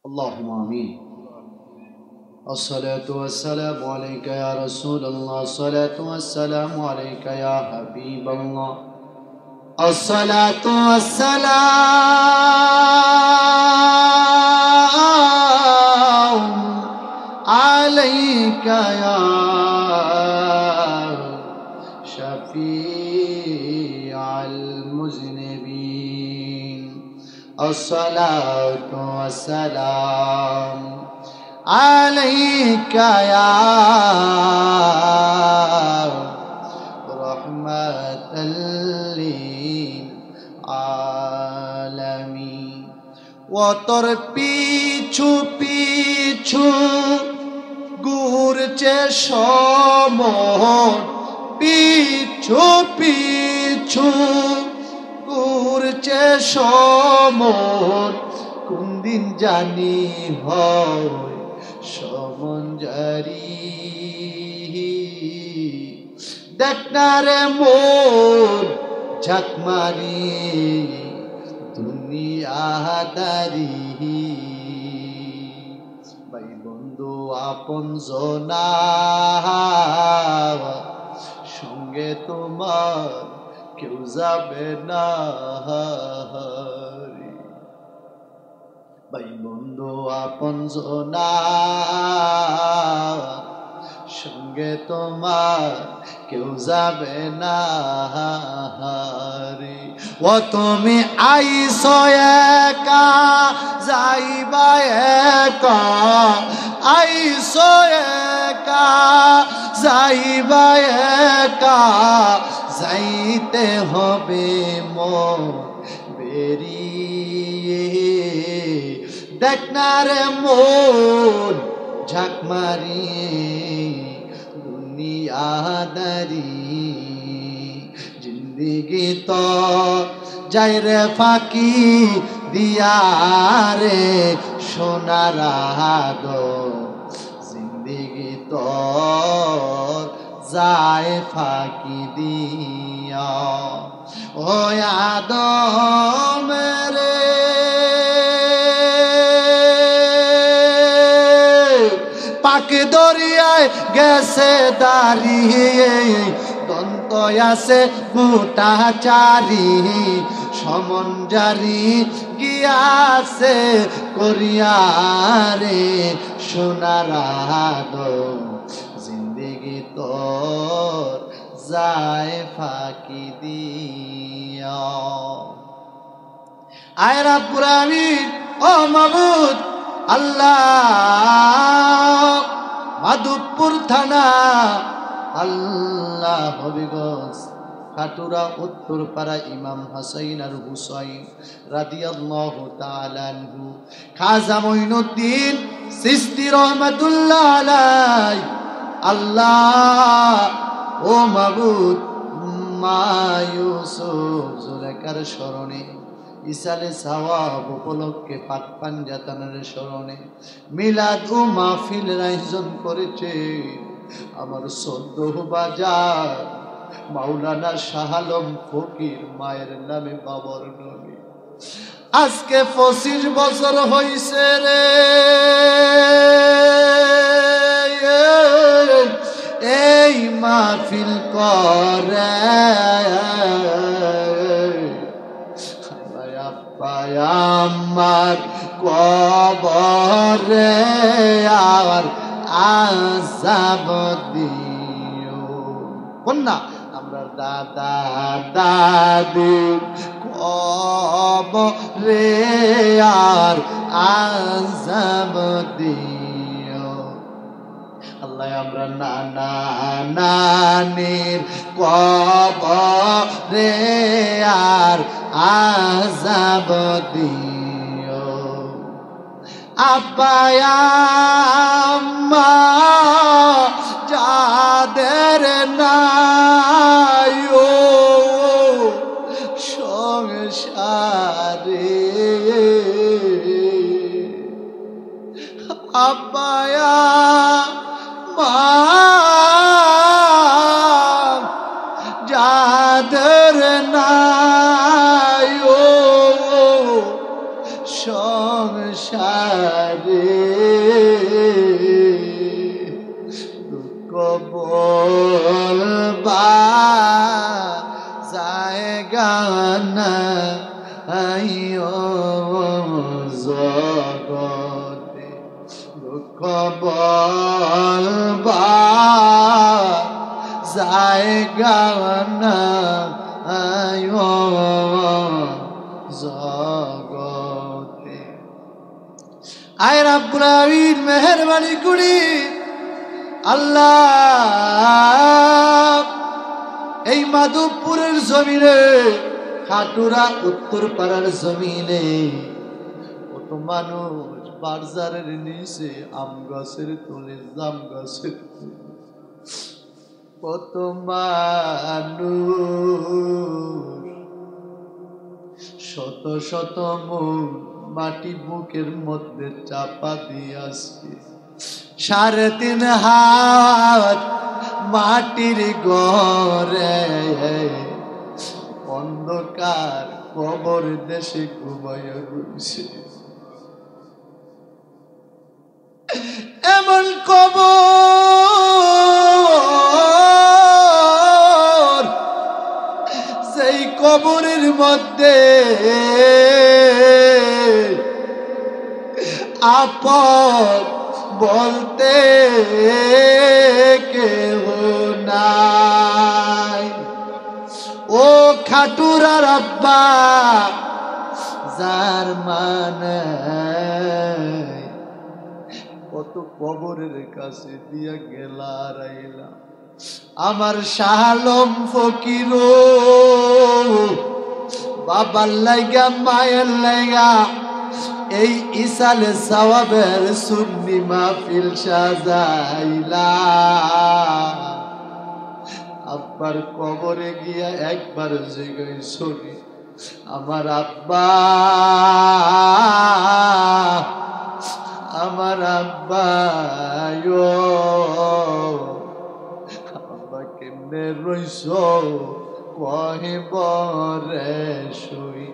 اللهم آمين. الصلاة والسلام عليك يا رسول الله، الصلاة والسلام عليك يا حبيب الله، الصلاة والسلام عليك يا شفيع المذنبين، الصلاة والسلام عليك يا رحمة للعالمين। ওতর পিছু পিছু ঘুরছে সমর, পিছু পিছু ঘুরছে সমর, কোন দিন জানি হয় সমন জারি। দেখ না রে মন ঝাঁক মারি দুনিয়াদারি, ভাই বন্ধু আপন জনা সঙ্গে তোমার কেউ যাবে না। ভাই বন্ধু আপন জনা সঙ্গে তোমার কেউ যাবে না রে। ও তুমি আইসো একা যাইবা একা, আইসো একা যাইবা একা, যাইতে হবে মন বেরিয়ে। দেখ না রে মন ঝাঁক মারিয়ে দুনিয়াদারি, জিন্দিগি তো যাই রে ফাঁকি দিয়া রে সোনার আদর, জিন্দিগি তো যায় ফাঁকি দিয়া। ও আদম রে পাক দরিয়ায় গেছে দাঁড়িয়ে, দন্ত আছে মোটা চারি, সমন জারি গিয়াছে করিয়া রে সোনার আদম, জিন্দেগি তোর যায় ফাঁকি দিয়া। আয় রাব্বুল আমিন, ও মাবুদ আল্লাহ, মাধবপুর থানা আল্লাহ হবিগঞ্জ খাটুরা উত্তরপাড়া ইমাম হাসাইন আর হুসাইন রাদিয়াল্লাহু তাআলা আনহু খাজা মঈনুদ্দিন চিশতি রহমাতুল্লাহ আলাইহি। আল্লাহ ও মাবুদ মা ইউসুফ জুলেখার স্মরণে ইসালে সওয়াব উপলক্ষে পাক পাঞ্জাতনের স্মরণে মিলাদ ও মাহফিল আয়োজন করেছে আমার সদ্য বাজার মাওলানা শাহ আলম ফকির মায়ের নামে বাবার নামে। আজকে 25 বছর হইছে রে এই মাহফিল করে, আমার কবরে আর আযাব দিও। কন্যা আমরা দাদা দাদি কবরে আর আযাব দিও। আল্লাহ আমরা নানা নানির কবরে আর আযাব দিও। আব্বা আম্মা যাদের নাই ও সংসারে, আব্বা আম্মা যাদের নাই ও সংসারে, দুঃখ বলবা জায়গা নাই জগতে, দুঃখ বলবা জায়গা নাই জগতে। আয় রাব্বুল আলামিন মেহেরবানি করি আল্লাহ এই মাধবপুরের জমিনে, খাটুরা উত্তরপাড়ার জমিনে কত মানুষ বাজারের নিচে আম গাছের তলে, জাম গাছের তলে, কত মানুষ শত শত মন মাটি বুকের মধ্যে চাপা দিয়াছে, 3.5 হাত মাটির ঘরে অন্ধকার কবর দেশে ঘুমাইয়া রয়েছে। এমন কবর, সেই কবরের মধ্যে আপন বলতে কেউ নাই। ও খাটুরার আব্বা যার মানে কত কবরের কাছে দিয়া গেলা রাইলা, আমার শাহ আলম ফকির বাবার লাইগা মায়ের লাইগা এই ইসালে সওয়াবের সুন্নি মাহফিল সাজাইলা। আব্বার কবরে গিয়া একবার জিগাই শুনি, আমার আব্বা, আমার আব্বা আব্বা কেমনে রইস কহিবরে শুই।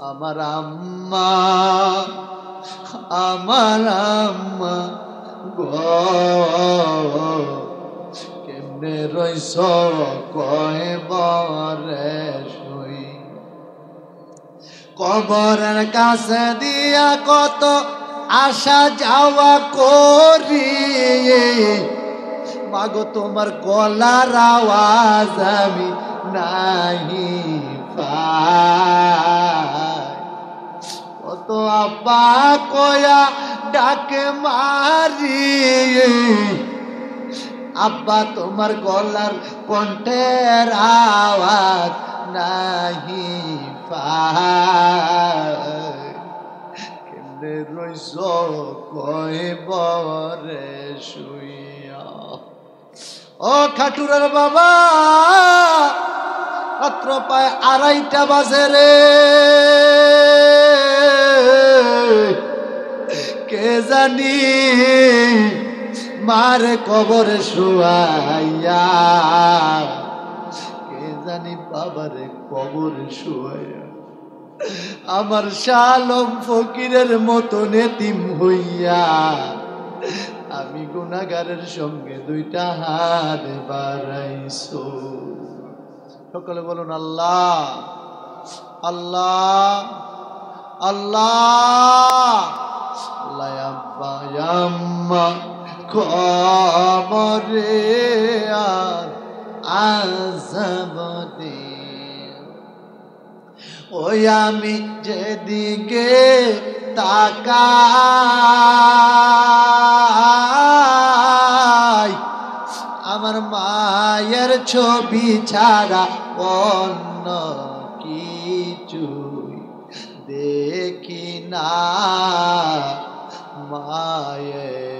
আমার আম্মা, আমার আম্মা গো কেমনে রইস কহিবরে শুই। কবরের কাছে দিয়া কত আসা যাওয়া করি, মাগো তোমার গলার আওয়াজ আমি নাহি পাই। কত আব্বা কয়া ডাকে মারি, আব্বা তোমার গলার কণ্ঠের আওয়াজ নাহি পাই। কেমনে রইস কইবরে শুইয়া। ও খাটুরার বাবা, রাত্র প্রায় 2:30 বাজে রে, কে জানি মারে কবরে শুয়াইয়া, কে জানি বাবারে কবরে শুয়াইয়া আমার শাহ আলম ফকিরের মতন এতিম হইয়া আমি গুনাহগারের সঙ্গে 2টা হাত বাড়াইছো। সকলে বলুন আল্লাহ আল্লাহ আল্লাহ। আব্বা আম্মা কবরে আর আযাব দে, ওই আমি যেদিকে তাকাই আমার মায়ের ছবি ছাড়া অন্য কিছুই দেখি না। মায়ের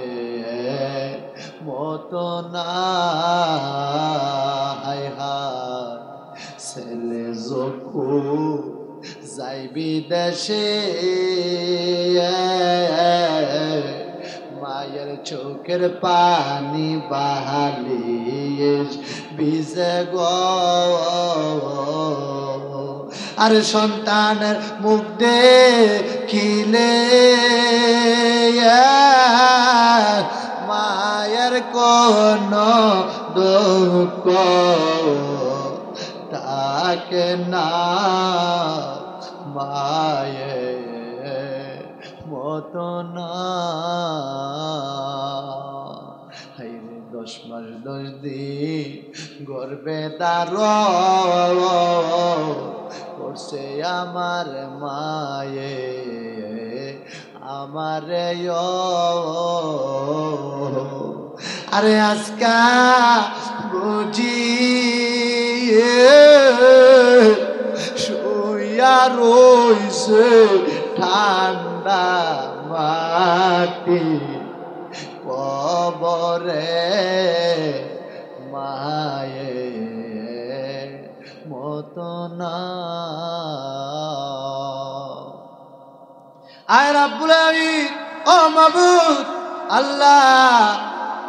মতো না, হায় হায় ছেলে যখন যাইবি দেশে, মায়ের চোখের পানি বাহালি ভিজে গো আরে সন্তানের মুখ দেখিলে মায়ের কোন দুঃখ তাকে না মায়ের মতো না। 10 মাস 10 দিন গর্বে ধারণ করছে আমার মায়ে আমারে আরে আজকা বুঝি শুইয়া রইছে ঠান্ডা মাটি কবরে মায়ে মতো না। আয় রাব্বুল আলামিন ও মাবুদ আল্লাহ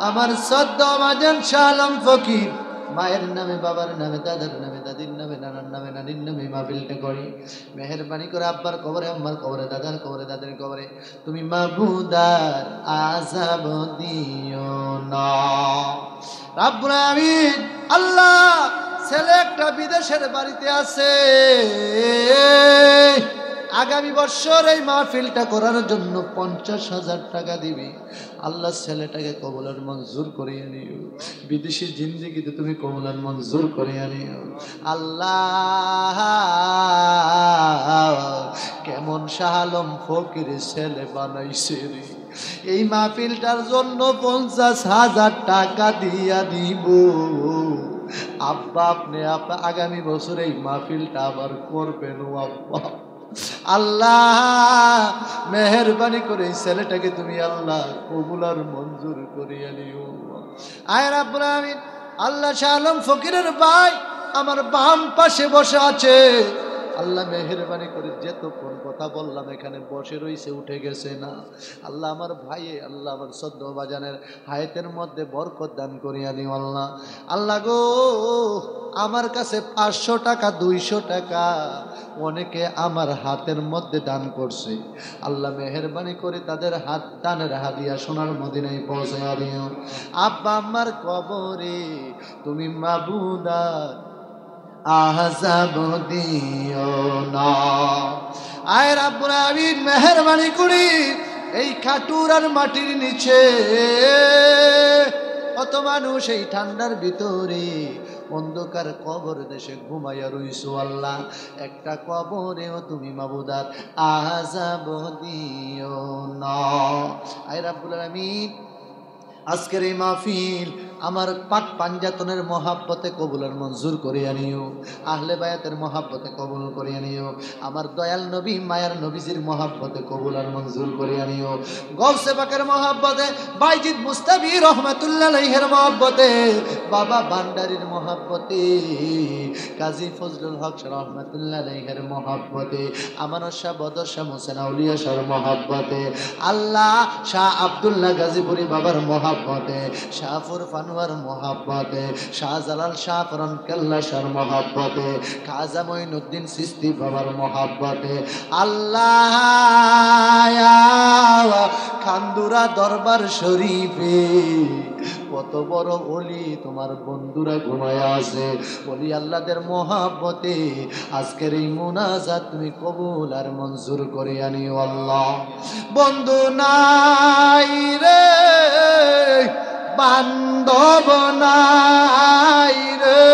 আমার সদ্য মাজান শাহ আলম ফকির মায়ের নামে বাবার নামে দাদার নামে দাদির নামে নানার নামে নানির নামে মাহফিলটা করি। মেহেরবানি করে আব্বার কবরে আম্মার কবরে দাদার কবরে দাদের কবরে তুমি মাবুদার আযাব দিও না রাব্বুল আলামিন। আল্লাহ ছেলে একটা বিদেশের বাড়িতে আছে, আগামী বছর এই মাহফিলটা করার জন্য 50,000 টাকা দিবি। আল্লাহ ছেলেটাকে কবুলার মঞ্জুর করে নিও, বিদেশি জিন্দেগিতে তুমি কবুলার মঞ্জুর করে নিও। আল্লাহ কেমন শাহ আলম ফকির ছেলে বানাইছে রে, এই মাহফিলটার জন্য 50,000 টাকা দিয়া দিব। আব্বা আপনি আগামী বছর এই মাহফিলটা আবার করবেন ও আব্বা। আল্লাহ মেহেরবানি করে ছেলেটাকে তুমি আল্লাহ কবুলার মঞ্জুর করিয়া নিও। আয় রাব্বুল আলামিন আল্লাহ শাহ আলম ফকিরের ভাই আমার বাম পাশে বসে আছে, আল্লাহ মেহেরবানি করে যেতক্ষণ কথা বললাম এখানে বসে রইছে, উঠে গেছে না। আল্লাহ আমার ভাইয়ে আল্লাহ আমার সদ্য বাজানের হায়াতের মধ্যে বরকত দান করিয়া নিও আল্লাহ। আল্লাহ গো আমার কাছে 500 টাকা 200 টাকা অনেকে আমার হাতের মধ্যে দান করছে, আল্লাহ মেহেরবানি করে তাদের হাত দানের হাদিয়া সোনার মদিনায় পৌঁছাইয়া দিও। আব্বা আমার কবরে তুমি মাবুদার আযাব দিও না। আয় রাব্বুল আলামিন মেহেরবানি করি এই খাটুরার মাটির নিচে কত মানুষ এই ঠান্ডার ভিতরে অন্ধকার কবর দেশে ঘুমাইয়া রইছো আল্লাহ, একটা কবরেও তুমি মাবুদার আযাব দিও না। আয় রাব্বুল আলামিন আজকের এই মাহফিল আমার পাক পাঞ্জাতনের মহাব্বতে কবুলের মঞ্জুর করিয়া নিও, আহলে বায়াতের মহাব্বতে কবুল করিয়া নিও, আমার দয়াল নবী মায়ার নবীজির মহাব্বতে কবুল আর মঞ্জুর করিয়া নিও, গৌসে পাকের মহাব্বতে বাইজিদ মুস্তাফি রহমাতুল্লাহ আলাইহির মহাব্বতে বাবা ভান্ডারীর মহাব্বতে কাজী ফজলুল হক রহমাতুল্লাহ আলাইহির মহাব্বতে আমানত শাহ বদর শাহ মুহসিন আউলিয়া শাহর মহাব্বতে আল্লাহ শাহ আব্দুল্লাহ গাজীপুরি বাবার মহাব্বতে শাহপুর ফানোয়ার মহাব্বতে শাহজালাল শাহ ফরন কেল্লা শাহর মহাব্বতে খাজা মঈনুদ্দিন চিশতি বাবার মহাব্বতে আল্লাহ খান্দুরা দরবার শরীফে কত বড় ওলি তোমার বন্ধুরা ঘুমায়া আছে, ওলি আল্লাহদের মহাব্বতে আজকের এই মুনাজাত তুমি কবুল আর মঞ্জুর করে আনিও আল্লাহ। বন্ধু নাই রে বান্ধব নাই রে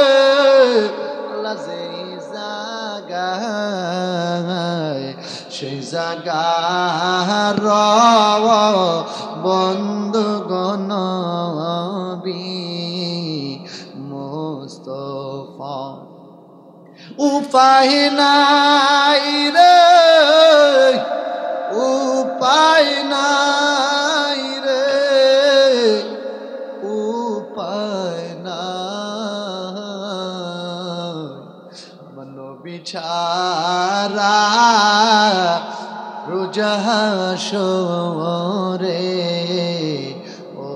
আল্লাহ যেই জায়গায় সেই জায়গার বন্ধু গনবী মুস্তাফা উপায় নাই রে উপায় নাই রে উপায় নাই নবী ছাড়া রোজাহাসরে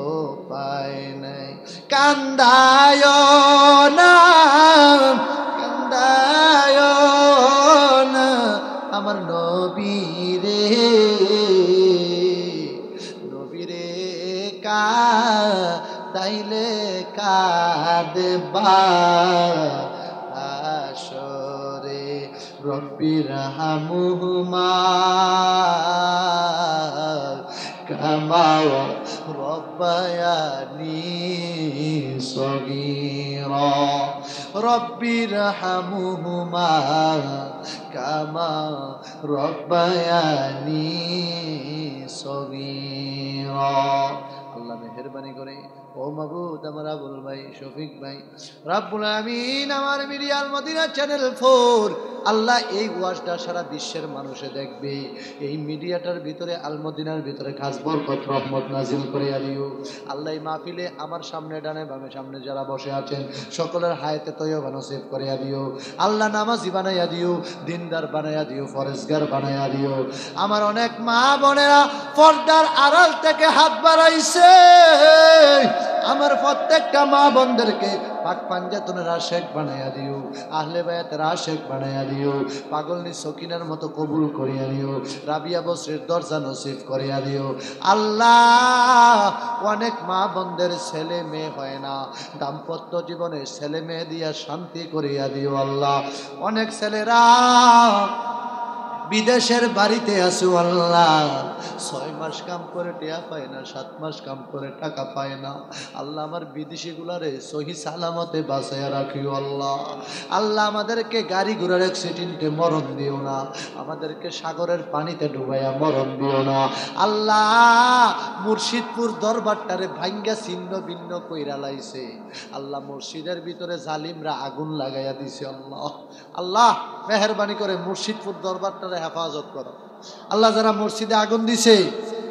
উপায় নাই কান্দায় না কান্দায় তাইলে কাঁদবা আসরে রব্বির হামহুমা কামা রব্বায়ানি সগীরা রব্বির হামহুমা কামা রব্বায়ানি সগীরা। আল্লাহ মেহেরবানি করে ও মাবুদ আমার আবুল ভাই শফিক ভাই রাব্বুল আমিন আমার মিডিয়াল মদিনা চ্যানেল 4 আল্লাহ এই ওয়াজটা সারা বিশ্বের মানুষে দেখবে। এই মিডিয়াটার ভিতরে আল মদিনার ভিতরে খাস বরকত রহমত নাজিল করিয়া দিও আল্লাহ। এই মাহফিলে আমার সামনে ডানে বামে সামনে যারা বসে আছেন সকলের হায়াতে তয়্যবা নসিব করিয়া দিও আল্লাহ। নামাজি বানাইয়া দিও, দিনদার বানাইয়া দিও, ফরেজগার বানাইয়া দিও। আমার অনেক মা বোনেরা পর্দার আড়াল থেকে হাত বাড়াইছে, আমার প্রত্যেকটা মা বোনদেরকে পাক পাঞ্জাতনের আশেক বানাইয়া দিও, আহলে বায়াতের আশেক বানাইয়া দিও, পাগলনি সকিনার মতো কবুল করিয়া দিও, রাবিয়া বসরির দরজা নসিব করিয়া দিও আল্লাহ। অনেক মা বোনদের ছেলে মেয়ে হয় না, দাম্পত্য জীবনে ছেলে মেয়ে দিয়া শান্তি করিয়া দিও আল্লাহ। অনেক ছেলেরা বিদেশের বাড়িতে আছো আল্লাহ, 6 মাস কাম করে টাকা পায় না, 7 মাস কাম করে টাকা পায় না আল্লাহ। আমার বিদেশি গুলারে সহি সালামতে বাঁচাইয়া রাখিও আল্লাহ। আল্লাহ আমাদেরকে গাড়ি ঘোড়ার অ্যাক্সিডেন্টে মরণ দিও না, আমাদেরকে সাগরের পানিতে ডুবাইয়া মরণ দিও না আল্লাহ। মুর্শিদপুর দরবারটারে ভাঙ্গা ছিন্ন ভিন্ন কইরা লাইছে আল্লাহ, মসজিদের ভিতরে জালিমরা আগুন লাগাইয়া দিছে আল্লাহ। আল্লাহ মেহেরবানি করে মুর্শিদপুর দরবারটারে হেফাজত করো আল্লাহ। যারা মসজিদে আগুন দিছে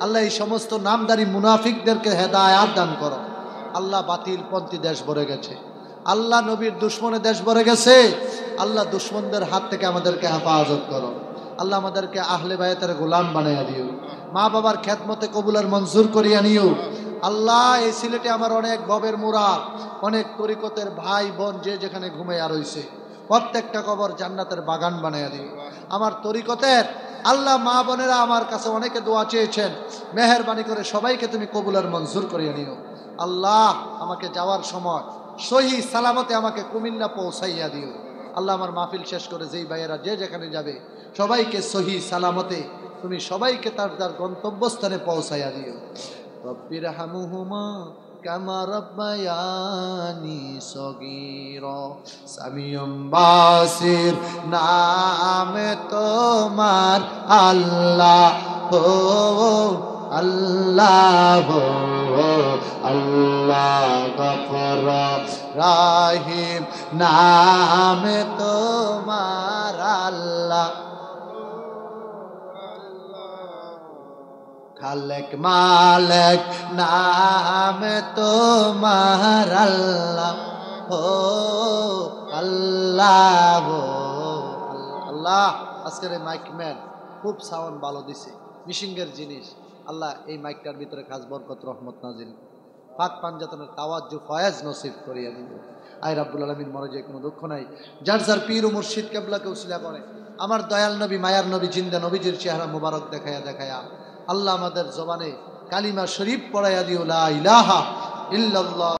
আল্লাহ এই সমস্ত নামদারি মুনাফিকদেরকে হেদায়াত দান করো আল্লাহ। বাতিল পন্থী দেশ ভরে গেছে আল্লাহ, নবীর দুশ্মনে দেশ ভরে গেছে আল্লাহ। দুশ্মনদের হাত থেকে আমাদেরকে হেফাজত করো আল্লাহ। আমাদেরকে আহলে বায়াতের গোলাম বানাইয়া দিও, মা বাবার খেদমতে কবুলের মঞ্জুর করিয়া নিও আল্লাহ। এই সিলেটে আমার অনেক ভবের মুরাদ, অনেক তরিকতের ভাই বোন যে যেখানে ঘুমাইয়া রইছে প্রত্যেকটা কবর জান্নাতের বাগান বানাইয়া দিও আমার তরিকতের আল্লাহ। মা বোনেরা আমার কাছে অনেকে দোয়া চেয়েছেন, মেহেরবানি করে সবাইকে তুমি কবুলের মঞ্জুর করিয়া নিও আল্লাহ। আমাকে যাওয়ার সময় সহি সালামতে আমাকে কুমিল্লা পৌঁছাইয়া দিও আল্লাহ। আমার মাহফিল শেষ করে যেই ভাইয়েরা যে যেখানে যাবে সবাইকে সহি সালামতে তুমি সবাইকে তার তার গন্তব্যস্থানে পৌঁছাইয়া দিও। রব্বির হামহুমা কামা রব্বায়ানি সগীরা। সামিউম বাসির নামে তোমার আল্লাহ হো আল্লাহ হো আল্লাহ। গফর রাহিম নামে তোমার আল্লাহ। খালেক মালেক নামে তোমার আল্লাহ ও আল্লাহ আল্লাহ। আজকের এই মাইকম্যান খুব সাউন্ড ভালো দিছে, মিশিংয়ের জিনিস আল্লাহ। এই মাইকটার ভিতরে খাস বরকত রহমত নাজিল, পাক পাঞ্জাতনের তাওয়াজ্জু ফয়েজ নসিব করিয়া দিল। আয় রাব্বুল আলামিন, মনে যে কোনো দুঃখ নাই। যার যার পীর ও মুর্শিদ কিবলাকে উসিলা করে আমার দয়াল নবী মায়ার নবী জিন্দা নবীজির চেহারা মুবারক দেখায়া দেখায়া আল্লাহ আমাদের জবানে কালিমা শরীফ পড়াইয়া দিও, লা ইলাহা ইল্লাল্লাহ।